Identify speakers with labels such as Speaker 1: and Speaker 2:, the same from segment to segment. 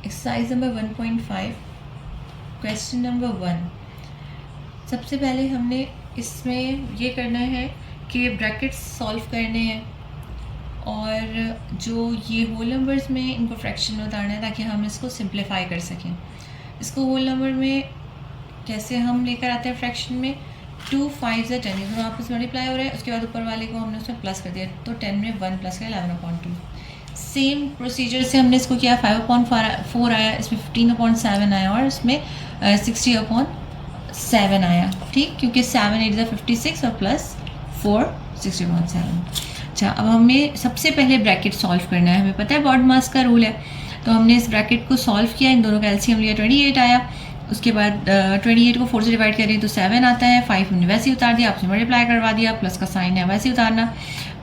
Speaker 1: Exercise number 1.5 question number 1। सबसे पहले हमने इसमें ये करना है कि ब्रैकेट्स सॉल्व करने हैं और जो ये होल नंबर्स में इनको फ्रैक्शन में उतारना है ताकि हम इसको सिंप्लीफाई कर सकें। इसको होल नंबर में कैसे हम लेकर आते हैं फ्रैक्शन में, 2 5 10 ये दोनों आपस में मल्टीप्लाई हो रहा है, उसके बाद ऊपर वाले को हमने उसमें प्लस कर दिया तो 10 में 1 प्लस कर 11/2। सेम प्रोसीजर से हमने इसको किया, 5/4 आया, इसमें 15/7 आया और इसमें 60/7 आया। ठीक, क्योंकि 7 8 56 और प्लस 4 60/7। अच्छा, अब हमें सबसे पहले ब्रैकेट सॉल्व करना है। हमें पता है बॉड मास का रूल है, तो हमने इस ब्रैकेट को सॉल्व किया, इन दोनों का एलसीएम लिया, 28 आया। उसके बाद 28 को 4 से डिवाइड करें तो 7 आता है, 5 हमने वैसे ही उतार दिया, आपसे मल्टीप्लाई करवा दिया, प्लस का साइन है वैसे ही उतारना।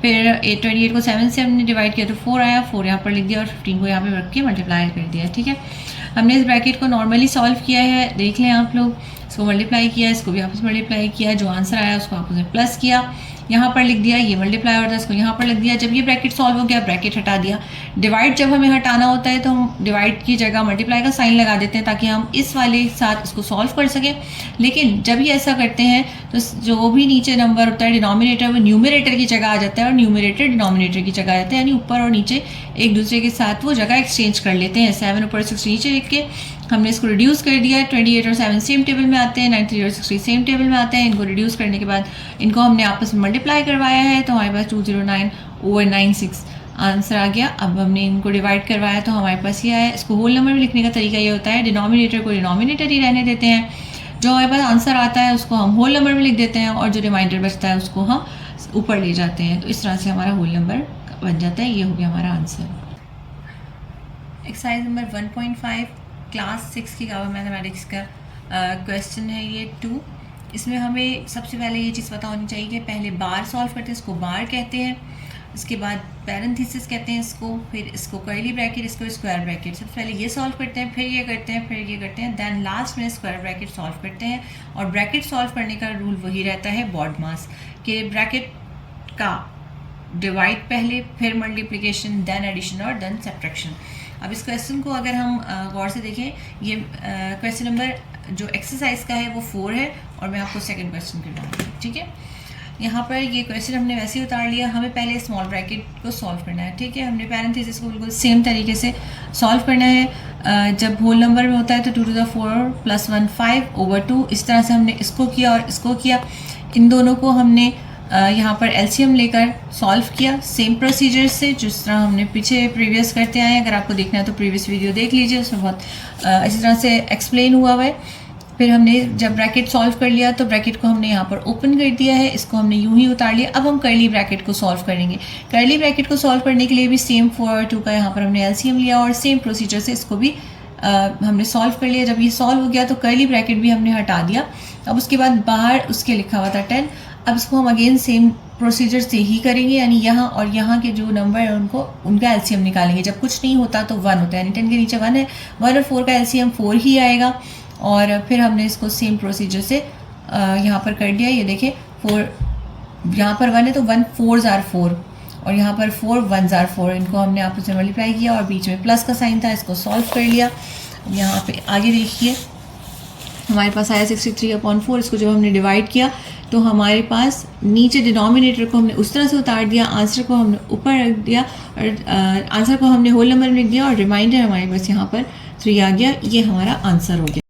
Speaker 1: फिर 28 को 7 से हमने डिवाइड किया तो 4 आया, 4 यहाँ पर लिख दिया और 15 को यहाँ पे रख के मल्टीप्लाई कर दिया। ठीक है, हमने इस ब्रैकेट को नॉर्मली सॉल्व किया है, देख लें आप लोग। इसको मल्टीप्लाई किया, इसको भी आपस में मल्टीप्लाई किया, जो आंसर आया उसको आपस में प्लस किया, यहाँ पर लिख दिया, ये मल्टीप्लाई होता है, इसको यहाँ पर लिख दिया। जब ये ब्रैकेट सॉल्व हो गया, ब्रैकेट हटा दिया। डिवाइड जब हमें हटाना होता है तो हम डिवाइड की जगह मल्टीप्लाई का साइन लगा देते हैं ताकि हम इस वाले साथ इसको सॉल्व कर सकें। लेकिन जब ये ऐसा करते हैं तो जो भी नीचे नंबर होता है डिनोमिनेटर, वो न्यूमरेटर की जगह आ जाता है और न्यूमरेटर डिनोमिनेटर की जगह आ जाता है, यानी ऊपर और नीचे एक दूसरे के साथ वो जगह एक्सचेंज कर लेते हैं। 7 ऊपर 60 नीचे लिख के हमने इसको रिड्यूस कर दिया। 28 और 7 सेम टेबल में आते हैं, 93 और 60 सेम टेबल में आते हैं। इनको रिड्यूस करने के बाद इनको हमने आपस में मल्टीप्लाई करवाया है तो हमारे पास 209/96 आंसर आ गया। अब हमने इनको डिवाइड करवाया तो हमारे पास ये आया। इसको होल नंबर में लिखने का तरीका ये होता है, डिनोमिनेटर को डिनोमिनेटर ही रहने देते हैं, जो हमारे पास आंसर आता है उसको हम होल नंबर में लिख देते हैं और जो रिमाइंडर बचता है उसको हम ऊपर ले जाते हैं। तो इस तरह से हमारा होल नंबर बन जाता है। ये हो गया हमारा आंसर। एक्सरसाइज नंबर 1.5 क्लास 6 की गावा मैथमेटिक्स का क्वेश्चन है ये 2। इसमें हमें सबसे पहले ये चीज़ पता होनी चाहिए कि पहले बार सॉल्व करते हैं, इसको बार कहते हैं, इसके बाद पैरेंथेसिस कहते हैं इसको, फिर इसको कर्ली ब्रैकेट, इसको स्क्वायर ब्रैकेट। सबसे पहले ये सॉल्व करते हैं, फिर ये करते हैं, फिर ये करते हैं, देन लास्ट में स्क्वायर ब्रैकेट सॉल्व करते हैं। और ब्रैकेट सॉल्व करने का रूल वही रहता है बॉड मास के, ब्रैकेट का डिवाइड पहले, फिर मल्टीप्लिकेशन, देन एडिशन और देन सब्ट्रैक्शन। अब इस क्वेश्चन को अगर हम गौर से देखें, ये क्वेश्चन नंबर जो एक्सरसाइज का है वो 4 है और मैं आपको सेकंड क्वेश्चन करवाऊँगी। ठीक है, यहाँ पर ये क्वेश्चन हमने वैसे ही उतार लिया। हमें पहले स्मॉल ब्रैकेट को सॉल्व करना है। ठीक है, हमने पैरेंथेसिस को बिल्कुल सेम तरीके से सॉल्व करना है। जब होल नंबर में होता है तो 2 to the 4 + 1 5/2, इस तरह से हमने इसको किया और इसको किया। इन दोनों को हमने यहाँ पर एलसीएम लेकर सॉल्व किया सेम प्रोसीजर से, जिस तरह हमने पीछे प्रीवियस करते आए हैं। अगर आपको देखना है तो प्रीवियस वीडियो देख लीजिए, उसमें बहुत इसी तरह से एक्सप्लेन हुआ हुआ है। फिर हमने जब ब्रैकेट सॉल्व कर लिया तो ब्रैकेट को हमने यहाँ पर ओपन कर दिया है, इसको हमने यूं ही उतार लिया। अब हम कर्ली ब्रैकेट को सॉल्व करेंगे। कर्ली ब्रैकेट को सॉल्व करने के लिए भी सेम 4 और 2 का यहाँ पर हमने एलसीएम लिया और सेम प्रोसीजर से इसको भी हमने सॉल्व कर लिया। जब ये सॉल्व हो गया तो कर्ली ब्रैकेट भी हमने हटा दिया। अब उसके बाद बाहर उसके लिखा हुआ था 10। अब इसको हम अगेन सेम प्रोसीजर से ही करेंगे, यानी यहाँ और यहाँ के जो नंबर है उनका एलसीएम निकालेंगे। जब कुछ नहीं होता तो 1 होता है, यानी 10 के नीचे 1 है, 1 और 4 का एलसीएम 4 ही आएगा। और फिर हमने इसको सेम प्रोसीजर से यहाँ पर कर दिया। ये देखें, 4 यहाँ पर 1 है तो 1 4s are 4 और यहाँ पर 4 1s are 4। इनको हमने आपस में मल्टीप्लाई किया और बीच में प्लस का साइन था, इसको सॉल्व कर लिया। यहाँ पे आगे देखिए हमारे पास आया 63/4। इसको जब हमने डिवाइड किया तो हमारे पास नीचे डिनोमिनेटर को हमने उस तरह से उतार दिया, आंसर को हमने ऊपर रख दिया और आंसर को हमने होल नंबर में लिख दिया और रिमाइंडर हमारे पास यहाँ पर 3 आ गया। ये हमारा आंसर हो गया।